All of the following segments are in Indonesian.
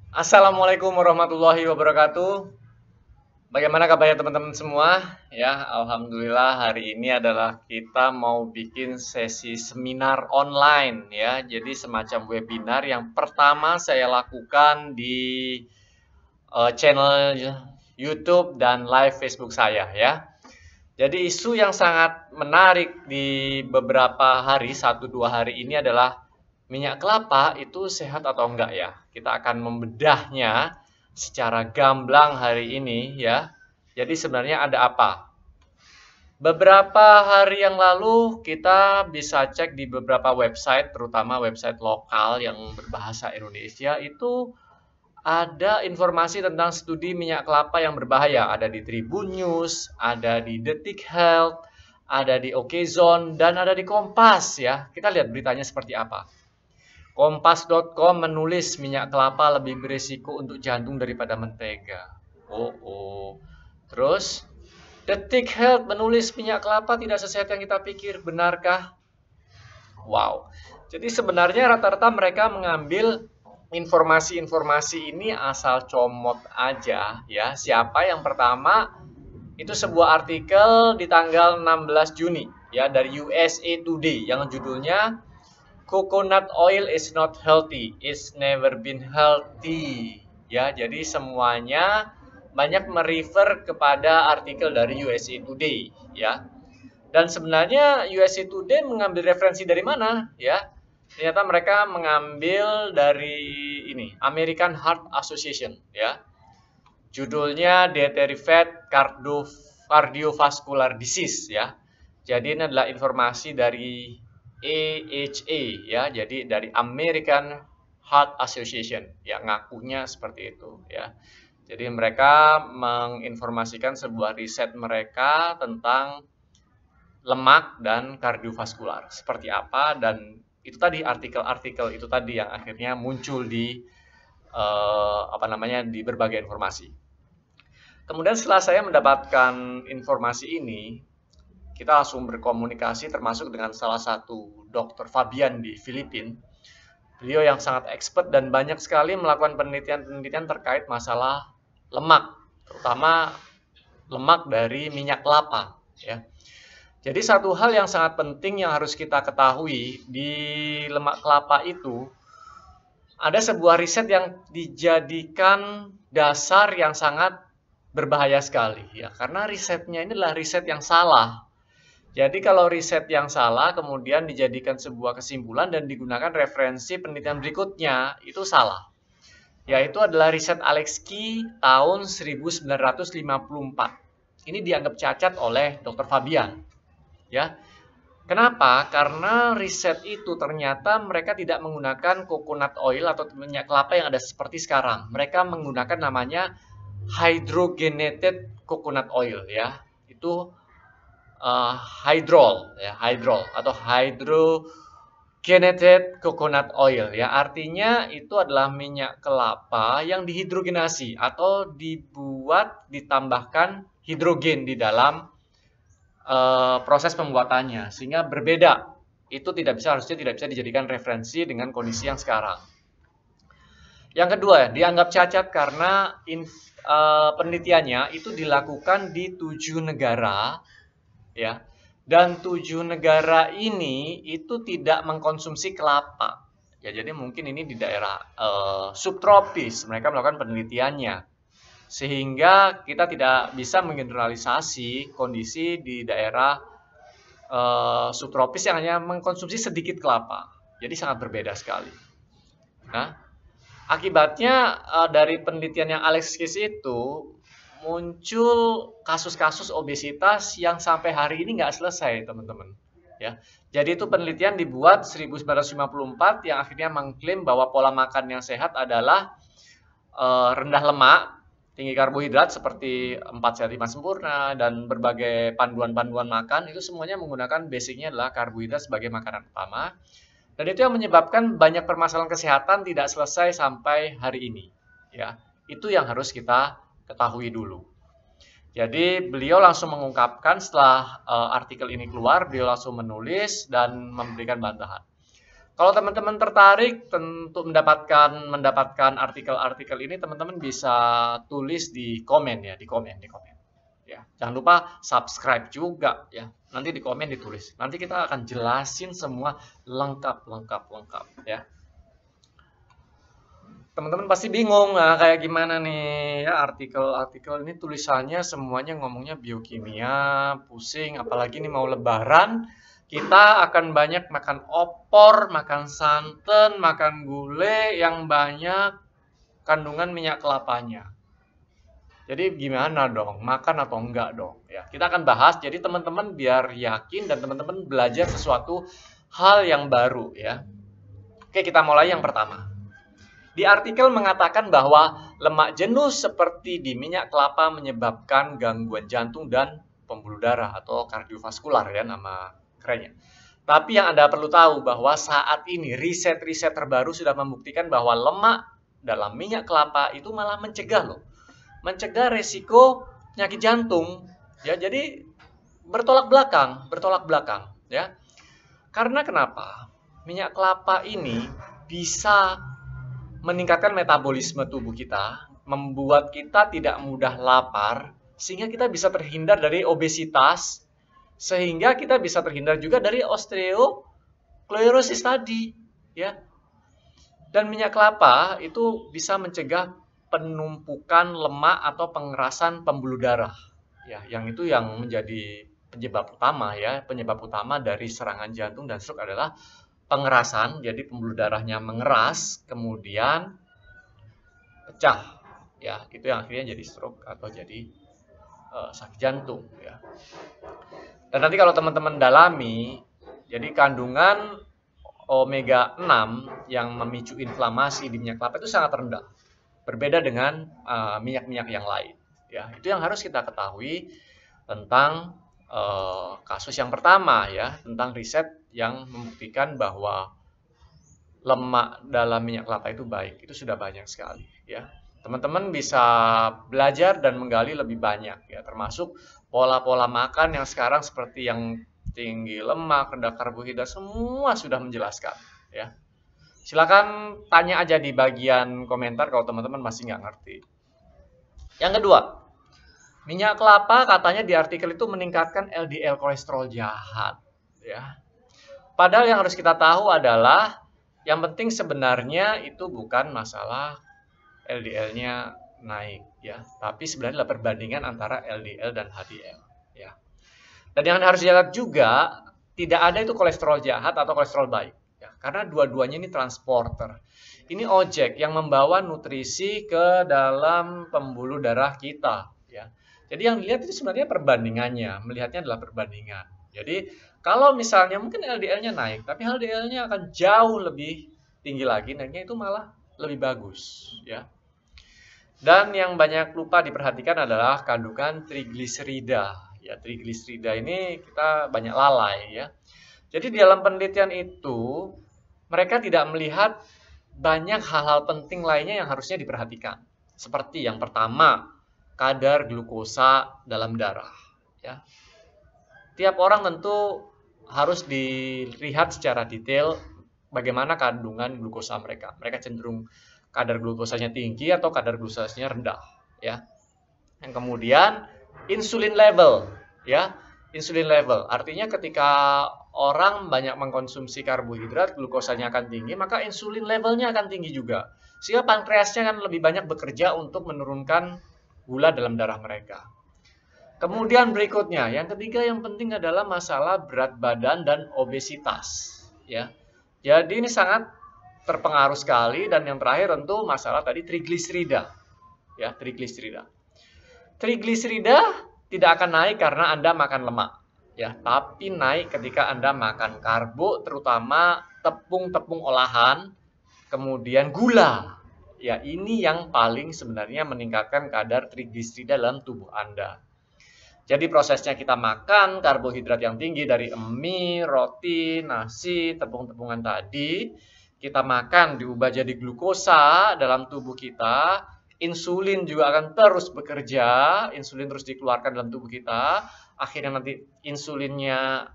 Assalamualaikum warahmatullahi wabarakatuh. Bagaimana kabarnya teman-teman semua? Ya, alhamdulillah hari ini adalah kita mau bikin sesi seminar online ya. Jadi semacam webinar yang pertama saya lakukan di channel YouTube dan live Facebook saya ya. Jadi isu yang sangat menarik di beberapa hari, 1-2 hari ini adalah minyak kelapa itu sehat atau enggak ya? Kita akan membedahnya secara gamblang hari ini ya. Jadi sebenarnya ada apa? Beberapa hari yang lalu kita bisa cek di beberapa website, terutama website lokal yang berbahasa Indonesia itu ada informasi tentang studi minyak kelapa yang berbahaya. Ada di Tribun News, ada di Detik Health, ada di Okezone, dan ada di Kompas ya. Kita lihat beritanya seperti apa. Kompas.com menulis minyak kelapa lebih berisiko untuk jantung daripada mentega. Oh. Terus, Detik Health menulis minyak kelapa tidak sesehat yang kita pikir. Benarkah? Wow. Jadi sebenarnya rata-rata mereka mengambil informasi-informasi ini asal comot aja ya. Siapa yang pertama? Itu sebuah artikel di tanggal 16 Juni ya dari USA Today yang judulnya Coconut oil is not healthy, it's never been healthy. Ya, jadi semuanya banyak merefer kepada artikel dari USA Today ya. Dan sebenarnya USA Today mengambil referensi dari mana ya? Ternyata mereka mengambil dari ini, American Heart Association ya. Judulnya Deteriorate Cardiovascular Disease ya. Jadi ini adalah informasi dari AHA ya. Jadi dari American Heart Association ya, ngakunya seperti itu ya. Jadi mereka menginformasikan sebuah riset mereka tentang lemak dan kardiovaskular seperti apa, dan itu tadi artikel-artikel itu tadi yang akhirnya muncul di di berbagai informasi. Kemudian setelah saya mendapatkan informasi ini, kita langsung berkomunikasi termasuk dengan salah satu dokter Fabian di Filipina. Beliau yang sangat expert dan banyak sekali melakukan penelitian-penelitian terkait masalah lemak, terutama lemak dari minyak kelapa ya. Jadi satu hal yang sangat penting yang harus kita ketahui di lemak kelapa itu, ada sebuah riset yang dijadikan dasar yang sangat berbahaya sekali ya, karena risetnya ini adalah riset yang salah. Jadi kalau riset yang salah kemudian dijadikan sebuah kesimpulan dan digunakan referensi penelitian berikutnya, itu salah. Yaitu adalah riset Alex Key tahun 1954. Ini dianggap cacat oleh Dr. Fabian. Ya. Kenapa? Karena riset itu ternyata mereka tidak menggunakan coconut oil atau minyak kelapa yang ada seperti sekarang. Mereka menggunakan namanya hydrogenated coconut oil ya. Itu hydrol atau hydrogenated coconut oil ya. Artinya itu adalah minyak kelapa yang dihidrogenasi atau ditambahkan hidrogen di dalam proses pembuatannya, sehingga berbeda. Itu harusnya tidak bisa dijadikan referensi dengan kondisi yang sekarang. Yang kedua, dianggap cacat karena penelitiannya itu dilakukan di 7 negara ya. Dan 7 negara ini itu tidak mengkonsumsi kelapa. Ya, jadi mungkin ini di daerah subtropis mereka melakukan penelitiannya. Sehingga kita tidak bisa menggeneralisasi kondisi di daerah subtropis yang hanya mengkonsumsi sedikit kelapa. Jadi sangat berbeda sekali. Nah, akibatnya dari penelitian yang Alex Keys itu muncul kasus-kasus obesitas yang sampai hari ini nggak selesai, teman-teman. Ya, jadi itu penelitian dibuat 1954 yang akhirnya mengklaim bahwa pola makan yang sehat adalah rendah lemak, tinggi karbohidrat seperti 4 sehat 5 sempurna, dan berbagai panduan-panduan makan itu semuanya menggunakan basicnya adalah karbohidrat sebagai makanan utama. Dan itu yang menyebabkan banyak permasalahan kesehatan tidak selesai sampai hari ini. Ya, itu yang harus kita ketahui dulu. Jadi beliau langsung mengungkapkan setelah artikel ini keluar, beliau langsung menulis dan memberikan bantahan. Kalau teman-teman tertarik untuk mendapatkan artikel-artikel ini, teman-teman bisa tulis di komen ya, di komen. Ya, jangan lupa subscribe juga ya. Nanti di komen ditulis. Nanti kita akan jelasin semua lengkap ya. Teman-teman pasti bingung, nah kayak gimana nih ya artikel-artikel ini tulisannya semuanya ngomongnya biokimia, pusing, apalagi nih mau lebaran, kita akan banyak makan opor, makan santan, makan gulai yang banyak kandungan minyak kelapanya. Jadi gimana dong, makan atau enggak dong? Ya, kita akan bahas. Jadi teman-teman biar yakin dan teman-teman belajar sesuatu hal yang baru ya. Oke, kita mulai yang pertama. Di artikel mengatakan bahwa lemak jenuh seperti di minyak kelapa menyebabkan gangguan jantung dan pembuluh darah atau kardiovaskular ya nama kerennya. Tapi yang Anda perlu tahu bahwa saat ini riset-riset terbaru sudah membuktikan bahwa lemak dalam minyak kelapa itu malah mencegah loh. Mencegah resiko penyakit jantung. Ya, jadi bertolak belakang ya. Karena kenapa? Minyak kelapa ini bisa meningkatkan metabolisme tubuh kita, membuat kita tidak mudah lapar, sehingga kita bisa terhindar dari obesitas, sehingga kita bisa terhindar juga dari osteosklerosis tadi, ya. Dan minyak kelapa itu bisa mencegah penumpukan lemak atau pengerasan pembuluh darah, ya, yang itu yang menjadi penyebab utama ya, penyebab utama dari serangan jantung dan stroke adalah pengerasan, jadi pembuluh darahnya mengeras, kemudian pecah, ya itu yang akhirnya jadi stroke atau jadi sakit jantung, ya. Dan nanti kalau teman-teman dalami, jadi kandungan omega 6 yang memicu inflamasi di minyak kelapa itu sangat rendah, berbeda dengan minyak-minyak yang lain, ya. Itu yang harus kita ketahui tentang kasus yang pertama ya, tentang riset yang membuktikan bahwa lemak dalam minyak kelapa itu baik. Itu sudah banyak sekali ya. Teman-teman bisa belajar dan menggali lebih banyak ya, termasuk pola-pola makan yang sekarang seperti yang tinggi lemak, rendah karbohidrat, semua sudah menjelaskan ya. Silakan tanya aja di bagian komentar kalau teman-teman masih nggak ngerti. Yang kedua, minyak kelapa katanya di artikel itu meningkatkan LDL kolesterol jahat ya. Padahal yang harus kita tahu adalah yang penting sebenarnya itu bukan masalah LDL-nya naik ya, tapi sebenarnya adalah perbandingan antara LDL dan HDL ya. Dan yang harus dilihat juga tidak ada itu kolesterol jahat atau kolesterol baik ya, karena dua-duanya ini transporter. Ini ojek yang membawa nutrisi ke dalam pembuluh darah kita ya. Jadi yang dilihat itu sebenarnya perbandingannya, melihatnya adalah perbandingan. Jadi kalau misalnya mungkin LDL-nya naik, tapi HDL-nya akan jauh lebih tinggi lagi, naiknya itu malah lebih bagus ya. Dan yang banyak lupa diperhatikan adalah kandungan trigliserida. Ya, trigliserida ini kita banyak lalai ya. Jadi di dalam penelitian itu mereka tidak melihat banyak hal-hal penting lainnya yang harusnya diperhatikan. Seperti yang pertama, kadar glukosa dalam darah ya. Tiap orang tentu harus dilihat secara detail bagaimana kandungan glukosa mereka. Mereka cenderung kadar glukosanya tinggi atau kadar glukosanya rendah ya. Yang kemudian insulin level ya. Insulin level artinya ketika orang banyak mengkonsumsi karbohidrat, glukosanya akan tinggi, maka insulin levelnya akan tinggi juga. Sehingga pankreasnya akan lebih banyak bekerja untuk menurunkan gula dalam darah mereka. Kemudian berikutnya, yang ketiga yang penting adalah masalah berat badan dan obesitas ya. Jadi ini sangat terpengaruh sekali, dan yang terakhir tentu masalah tadi trigliserida. Ya, trigliserida. Trigliserida tidak akan naik karena Anda makan lemak ya, tapi naik ketika Anda makan karbo, terutama tepung-tepung olahan, kemudian gula. Ya, ini yang paling sebenarnya meningkatkan kadar trigliserida dalam tubuh Anda. Jadi prosesnya kita makan karbohidrat yang tinggi dari mie, roti, nasi, tepung-tepungan tadi, kita makan diubah jadi glukosa dalam tubuh kita, insulin juga akan terus bekerja, insulin terus dikeluarkan dalam tubuh kita, akhirnya nanti insulinnya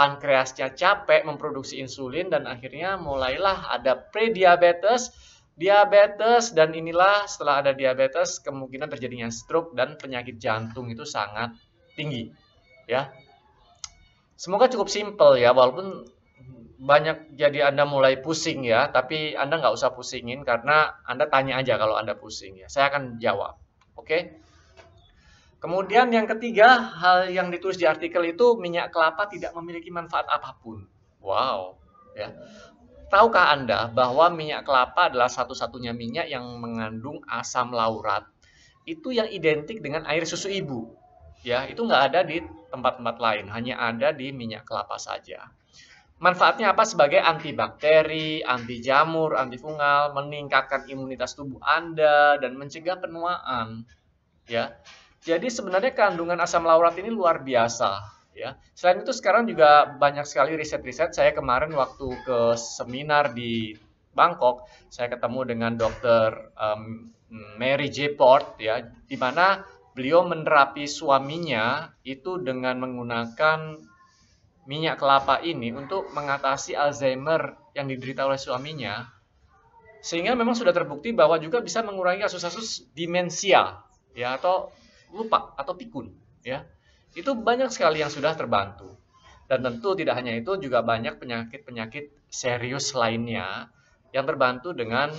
pankreasnya capek memproduksi insulin dan akhirnya mulailah ada prediabetes, diabetes, dan inilah setelah ada diabetes kemungkinan terjadinya stroke dan penyakit jantung itu sangat tinggi ya. Semoga cukup simpel ya, walaupun banyak jadi Anda mulai pusing ya, tapi Anda nggak usah pusingin karena Anda tanya aja kalau Anda pusing ya. Saya akan jawab. Oke? Kemudian yang ketiga, hal yang ditulis di artikel itu minyak kelapa tidak memiliki manfaat apapun. Wow, ya. Tahukah Anda bahwa minyak kelapa adalah satu-satunya minyak yang mengandung asam laurat? Itu yang identik dengan air susu ibu. Ya, itu nggak ada di tempat-tempat lain, hanya ada di minyak kelapa saja. Manfaatnya apa? Sebagai antibakteri, anti jamur, antifungal, meningkatkan imunitas tubuh Anda dan mencegah penuaan. Ya. Jadi sebenarnya kandungan asam laurat ini luar biasa. Ya. Selain itu sekarang juga banyak sekali riset-riset. Saya kemarin waktu ke seminar di Bangkok, saya ketemu dengan Dr. Mary J. Port, ya, di mana beliau menerapi suaminya itu dengan menggunakan minyak kelapa ini untuk mengatasi Alzheimer yang diderita oleh suaminya. Sehingga memang sudah terbukti bahwa juga bisa mengurangi kasus-kasus demensia, ya, atau lupa atau pikun, ya. Itu banyak sekali yang sudah terbantu. Dan tentu tidak hanya itu, juga banyak penyakit-penyakit serius lainnya yang terbantu dengan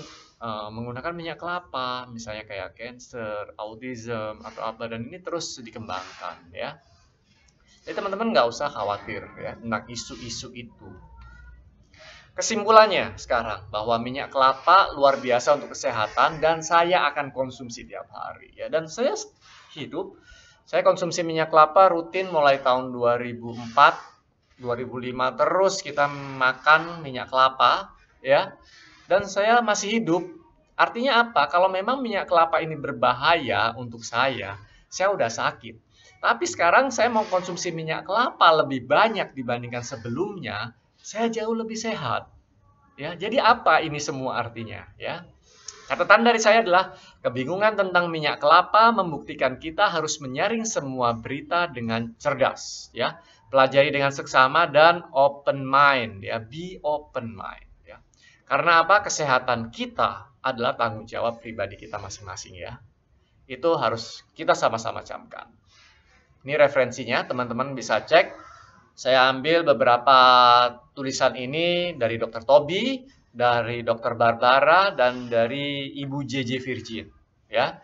menggunakan minyak kelapa, misalnya kayak cancer, autism atau apa, dan ini terus dikembangkan, ya. Jadi teman-teman nggak usah khawatir ya tentang isu-isu itu. Kesimpulannya sekarang bahwa minyak kelapa luar biasa untuk kesehatan dan saya akan konsumsi tiap hari ya. Dan saya konsumsi minyak kelapa rutin mulai tahun 2004, 2005 terus kita makan minyak kelapa ya. Dan saya masih hidup. Artinya apa? Kalau memang minyak kelapa ini berbahaya untuk saya udah sakit. Tapi sekarang saya mau konsumsi minyak kelapa lebih banyak dibandingkan sebelumnya, saya jauh lebih sehat. Ya, jadi apa ini semua artinya? Ya, catatan dari saya adalah kebingungan tentang minyak kelapa membuktikan kita harus menyaring semua berita dengan cerdas. Ya, pelajari dengan seksama dan open mind. Ya, be open mind. Ya, karena apa? Kesehatan kita adalah tanggung jawab pribadi kita masing-masing. Ya, itu harus kita sama-sama camkan. Ini referensinya, teman-teman bisa cek. Saya ambil beberapa tulisan ini dari Dr. Toby, dari Dr. Barbara, dan dari Ibu JJ Virgin. Ya.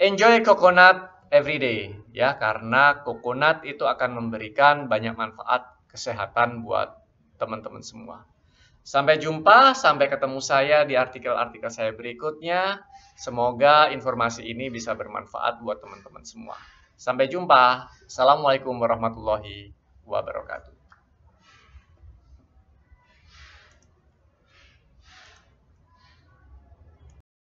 Enjoy coconut every day, ya, karena coconut itu akan memberikan banyak manfaat kesehatan buat teman-teman semua. Sampai jumpa, sampai ketemu saya di artikel-artikel saya berikutnya. Semoga informasi ini bisa bermanfaat buat teman-teman semua. Sampai jumpa. Assalamualaikum warahmatullahi wabarakatuh.